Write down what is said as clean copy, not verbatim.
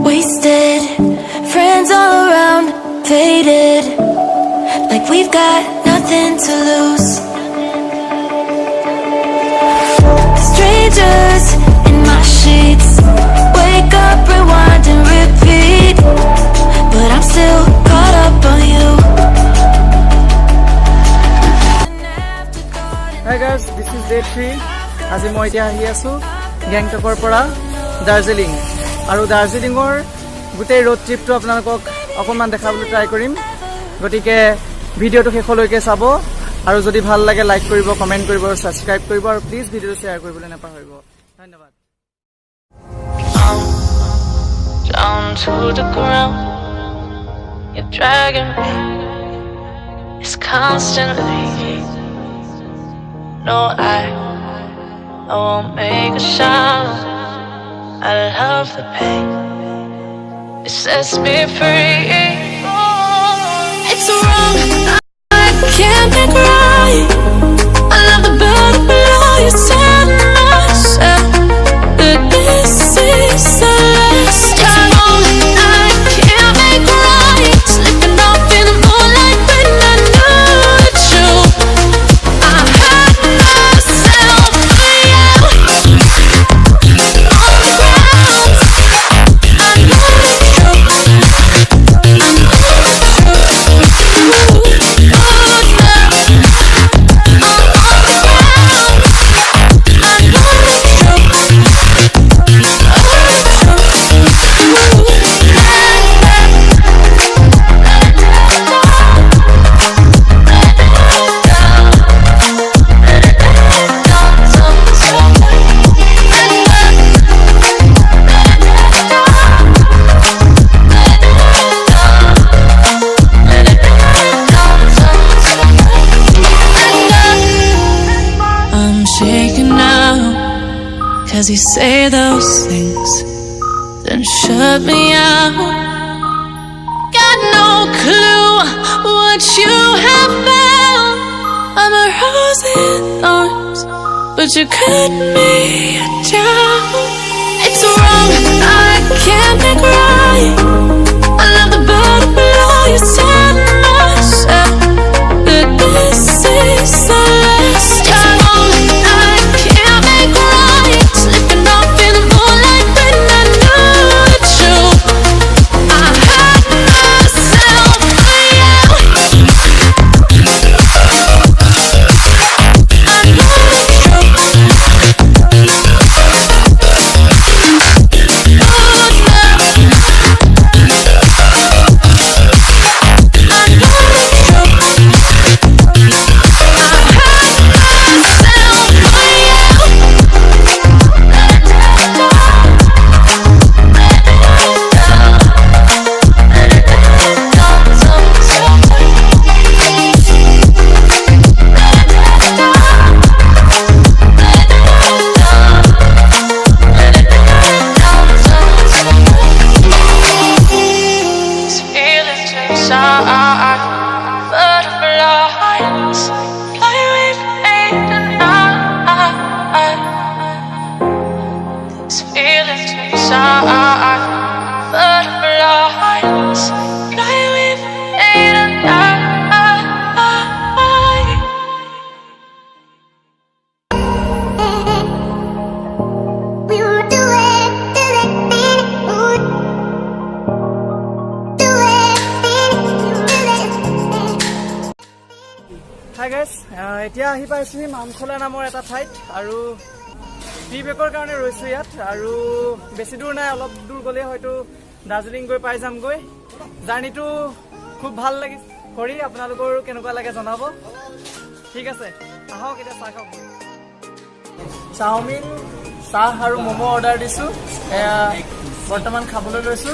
Wasted, friends all around, faded, like we've got nothing to lose. Strangers in my sheets, wake up, rewind and repeat, but I'm still caught up on you. Hi guys, this is day 3. আজি মই এতিয়া আহি আছো গ্যাংটকৰ পৰা দাৰ্জিলিং আৰু দাৰ্জিলিঙৰ গোটেই road ট্ৰিপটো আপোনালোকক অকণমান দেখাবলৈ ট্ৰাই কৰিম গতিকে ভিডিঅ'টো শেষলৈকে চাব আৰু যদি ভাল লাগে লাইক কৰিব কমেন্ট কৰিব আৰু সাবস্ক্ৰাইব কৰিব আৰু প্লিজ ভিডিঅ'টো শ্বেয়াৰ কৰিবলৈ নাপাহৰিব ধন্যবাদ Down to the ground, you're dragging me. It's constantly. No, I won't make a sound. I love the pain. It sets me free. It's wrong, I can't make right. I love the bird below you, tell myself that this is the last time. I can't make right, slipping off in the moonlight when I knew it's true. I hurt myself for you. On the ground, I know it's true. I know it's true. Cause you say those things, then shut me out. Got no clue what you have found. I'm a rose in thorns, but you cut me down. It's wrong, I can't make right. I love the bird below you, tell myself that this is the last time. I can't make right, slipping off in the moonlight when I knew it's true. I hurt myself for you. I know it's true. inside. Butterflies fly with me tonight. Hi guys, এতিয়া আহি পাইছো মামখোলা নামৰ এটা ঠাইত আৰু টি বেকৰ কাৰণে ৰৈছো ইয়াত আৰু বেছি দূৰ নাই অলপ দূৰ গলে হয়তো দাৰ্জিলিং গৈ পাই যামগৈ জাৰ্নিটো খুব ভাল লাগি কৰি আপোনালোকৰ কেনেকুৱা লাগে জনাব ঠিক আছে আহক এতিয়া চাহ খাওঁ চাওমিন চাহ আৰু মমো অৰ্ডাৰ দিছো এয়া বৰ্তমান খাবলৈ লৈছো